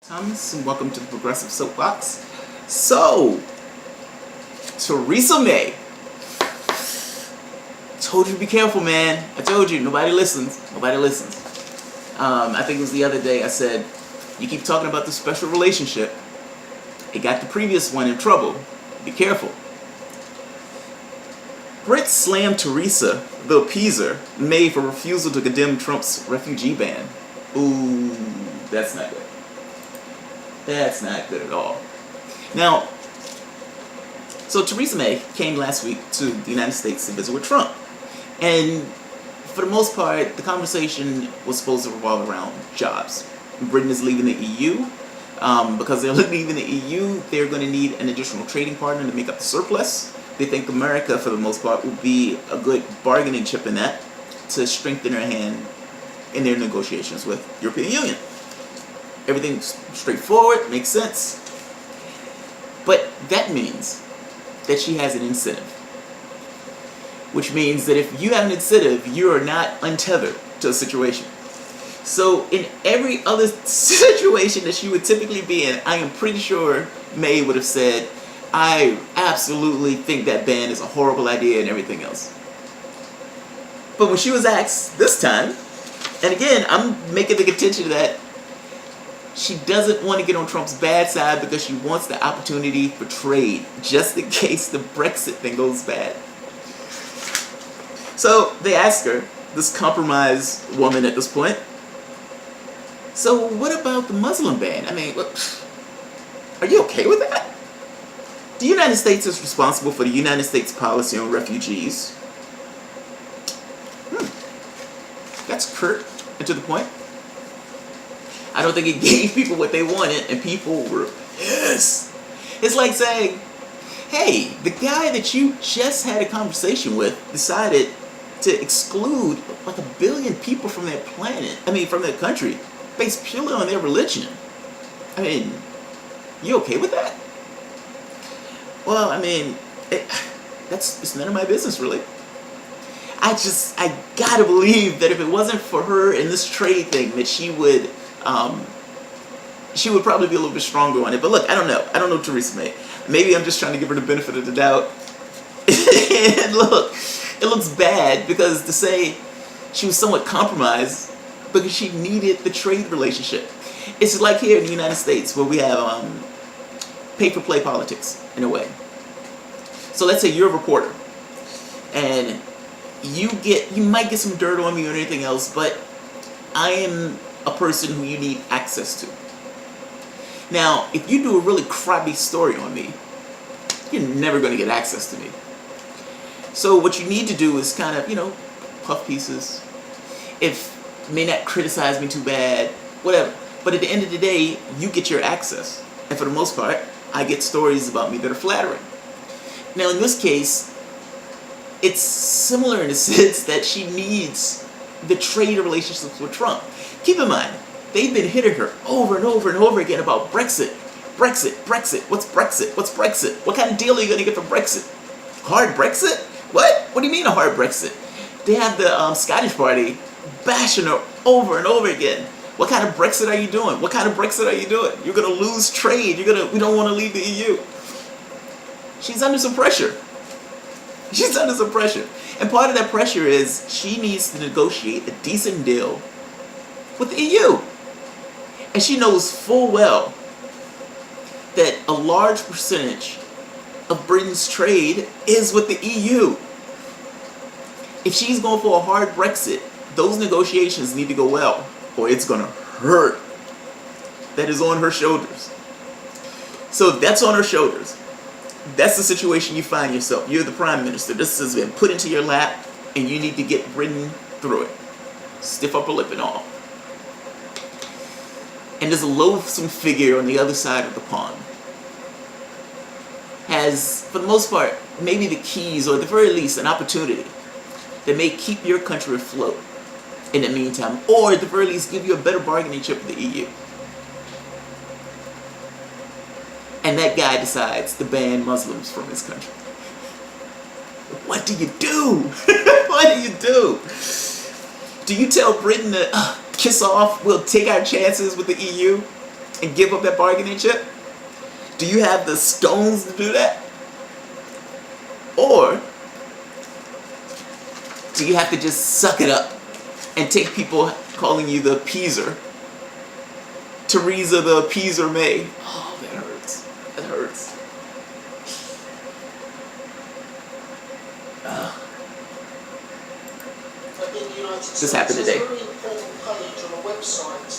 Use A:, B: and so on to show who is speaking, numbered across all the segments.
A: Thomas, and welcome to the Progressive Soapbox. So, Theresa May. Told you to be careful, man. I told you, nobody listens. Nobody listens. I think it was the other day I said, you keep talking about the special relationship. It got the previous one in trouble. Be careful. Brits slammed Theresa, the Appeaser, May for refusal to condemn Trump's refugee ban. Ooh, that's not good. That's not good at all. Now, so Theresa May came last week to the United States to visit with Trump. And for the most part, the conversation was supposed to revolve around jobs. Britain is leaving the EU. Because they're leaving the EU, they're going to need an additional trading partner to make up the surplus. They think America, for the most part, will be a good bargaining chip in that to strengthen their hand in their negotiations with the European Union. Everything's straightforward, makes sense. But that means that she has an incentive. Which means that if you have an incentive, you are not untethered to a situation. So in every other situation that she would typically be in, I am pretty sure May would have said, I absolutely think that ban is a horrible idea and everything else. But when she was asked this time, and again, I'm making the contention that she doesn't want to get on Trump's bad side because she wants the opportunity for trade, just in case the Brexit thing goes bad. So they asked her, this compromise woman at this point, so what about the Muslim ban? I mean, are you okay with that? The United States is responsible for the United States policy on refugees. That's curt and to the point. I don't think it gave people what they wanted, and people were pissed. It's like saying, hey, the guy that you just had a conversation with decided to exclude like 1 billion people from their planet, from their country, based purely on their religion. I mean, you okay with that? Well, it's none of my business, really. I gotta believe that if it wasn't for her in this trade thing, that she would probably be a little bit stronger on it. But look, I don't know Theresa May. Maybe I'm just trying to give her the benefit of the doubt. And look, it looks bad because to say she was somewhat compromised because she needed the trade relationship. It's like here in the United States where we have pay-for-play politics in a way. So let's say you're a reporter and you might get some dirt on me or anything else, but I am a person who you need access to. Now, if you do a really crappy story on me, you're never going to get access to me. So what you need to do is kind of, puff pieces. If you may not criticize me too bad, whatever. But at the end of the day, you get your access. And for the most part, I get stories about me that are flattering. Now, in this case, it's similar in the sense that she needs the trade relationships with Trump. Keep in mind, they've been hitting her over and over and over again about Brexit. Brexit, Brexit, what's Brexit? What's Brexit? What kind of deal are you going to get from Brexit? Hard Brexit? What? What do you mean a hard Brexit? They have the Scottish Party bashing her over and over again. What kind of Brexit are you doing? What kind of Brexit are you doing? You're going to lose trade. We don't want to leave the EU. She's under some pressure. She's under some pressure. And part of that pressure is she needs to negotiate a decent deal with the EU. And she knows full well that a large percentage of Britain's trade is with the EU. If she's going for a hard Brexit, those negotiations need to go well, or it's going to hurt. That is on her shoulders. So if that's on her shoulders, that's the situation you find yourself. You're the Prime Minister. This has been put into your lap, and you need to get Britain through it. Stiff upper lip and all. And there's a loathsome figure on the other side of the pond. Has, for the most part, maybe the keys, or at the very least, an opportunity that may keep your country afloat in the meantime, or at the very least give you a better bargaining chip with the EU. And that guy decides to ban Muslims from his country. What do you do? What do you do? Do you tell Britain to kiss off, we'll take our chances with the EU? and give up that bargaining chip? Do you have the stones to do that? Or do you have to just suck it up and take people calling you the Appeaser? Theresa the Appeaser May. Oh, that hurts. That hurts. This happened today.
B: There's a very important page on a website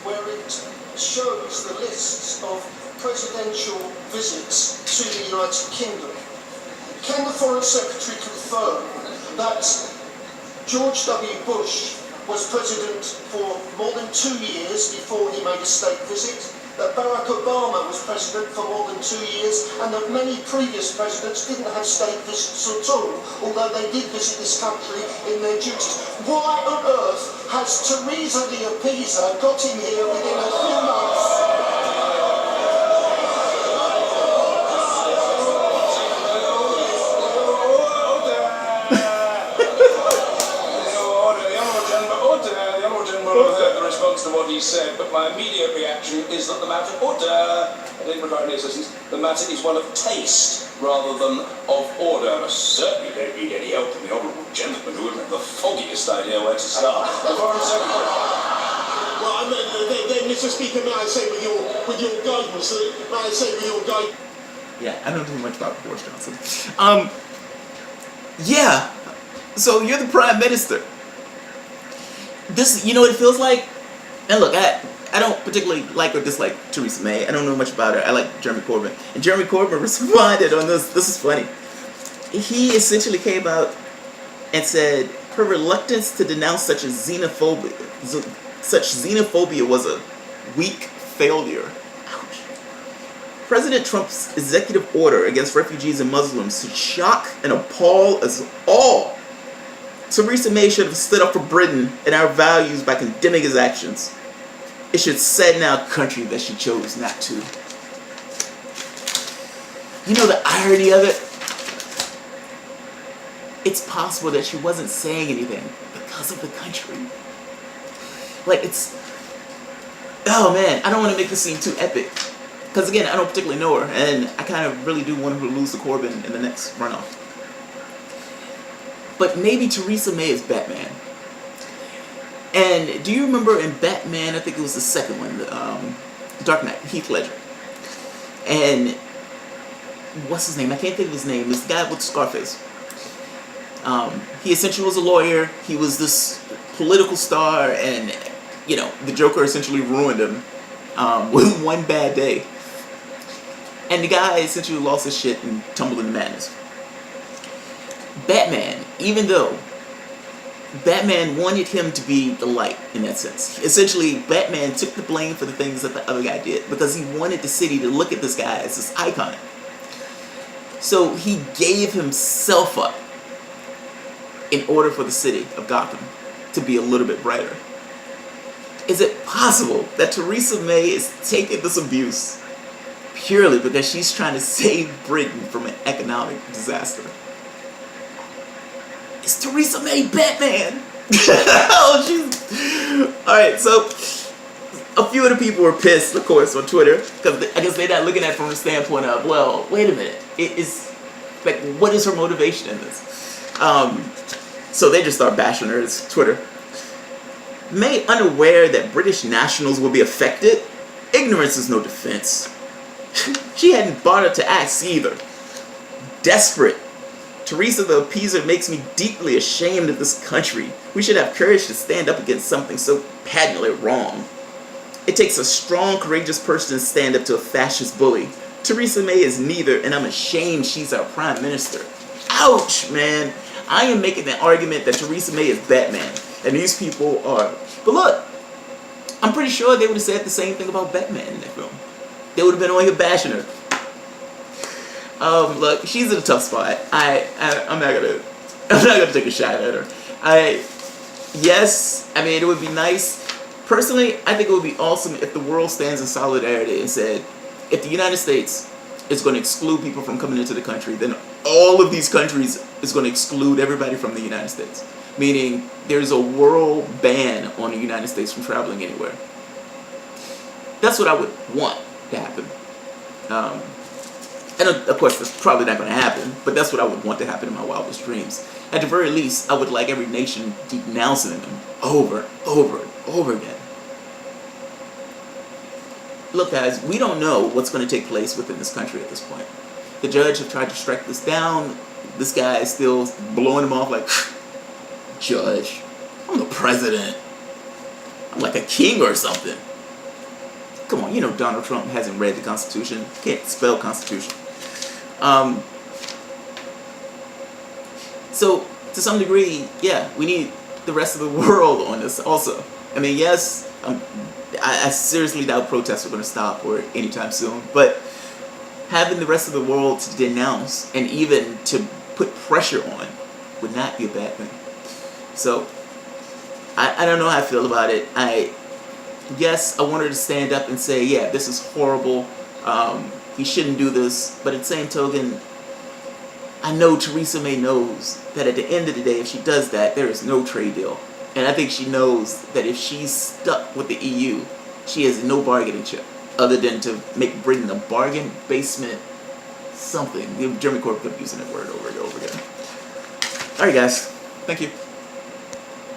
B: where it shows the lists of presidential visits to the United Kingdom. Can the Foreign Secretary confirm that George W. Bush was president for more than 2 years before he made a state visit, that Barack Obama was president for more than 2 years, and that many previous presidents didn't have state visits at all, although they did visit this country in their duties? Why on earth has Theresa the Appeaser got him here within a few months?
C: The response to what he said, but my immediate reaction is that the matter, I didn't regard any assistance, the matter is one of taste rather than of order. I certainly don't need any help from the honourable gentleman who wouldn't have the foggiest idea where to start. The Foreign Secretary.
B: Well, then, Mr. Speaker, may I say with your guidance,
A: Yeah, I don't know much about Boris Johnson. Yeah, so you're the Prime Minister. This, you know what it feels like? And look, I don't particularly like or dislike Theresa May. I don't know much about her. I like Jeremy Corbyn. And Jeremy Corbyn responded on this. This is funny. He essentially came out and said her reluctance to denounce such xenophobia was a weak failure. Ouch. President Trump's executive order against refugees and Muslims should shock and appall us all. Theresa May should have stood up for Britain and our values by condemning his actions. It should sadden our country that she chose not to. You know the irony of it? It's possible that she wasn't saying anything because of the country. Like, it's... Oh man, I don't want to make this seem too epic. Because again, I don't particularly know her, and I kind of really do want her to lose to Corbyn in the next runoff. But maybe Theresa May is Batman. And do you remember in Batman, I think it was the second one, Dark Knight, Heath Ledger. And what's his name? I can't think of his name. It's the guy with Scarface. He essentially was a lawyer. He was this political star, and you know, the Joker essentially ruined him with one bad day. And the guy essentially lost his shit and tumbled into madness. Batman, even though Batman wanted him to be the light in that sense. Essentially, Batman took the blame for the things that the other guy did because he wanted the city to look at this guy as this icon. So he gave himself up in order for the city of Gotham to be a little bit brighter. Is it possible that Theresa May is taking this abuse purely because she's trying to save Britain from an economic disaster? Is Theresa May Batman? Oh, she's... Alright, so a few of the people were pissed, of course, on Twitter, because I guess they're not looking at it from the standpoint of, well, wait a minute, it is, like, what is her motivation in this? So they just start bashing her as Twitter. May unaware that British nationals will be affected? Ignorance is no defense. She hadn't bothered to ask either. Desperate. Theresa the Appeaser makes me deeply ashamed of this country. We should have courage to stand up against something so patently wrong. It takes a strong, courageous person to stand up to a fascist bully. Theresa May is neither, and I'm ashamed she's our Prime Minister. Ouch, man. I am making the argument that Theresa May is Batman, and these people are... But look, I'm pretty sure they would have said the same thing about Batman in that film. They would have been on here bashing her. Look, she's in a tough spot. I'm not gonna take a shot at her. Yes, I mean, it would be nice. Personally, I think it would be awesome if the world stands in solidarity and said, if the United States is going to exclude people from coming into the country, then all of these countries is going to exclude everybody from the United States. Meaning, there's a world ban on the United States from traveling anywhere. That's what I would want to happen. And of course, that's probably not going to happen, but that's what I would want to happen in my wildest dreams. At the very least, I would like every nation denouncing them over, over, over again. Look, guys, we don't know what's going to take place within this country at this point. The judge have tried to strike this down. This guy is still blowing him off like, Judge, I'm the president. I'm like a king or something. Come on, you know Donald Trump hasn't read the Constitution. Can't spell Constitution. So, to some degree, yeah, we need the rest of the world on this also. I mean, yes, I seriously doubt protests are going to stop or anytime soon, but having the rest of the world to denounce and even to put pressure on would not be a bad thing. So, I don't know how I feel about it. Yes, I want her to stand up and say, yeah, this is horrible. He shouldn't do this. But at the same token, I know Theresa May knows that at the end of the day, if she does that, there is no trade deal. And I think she knows that if she's stuck with the EU, she has no bargaining chip other than to bring the bargain basement something. The German corp kept using that word over and over again. All right, guys. Thank you.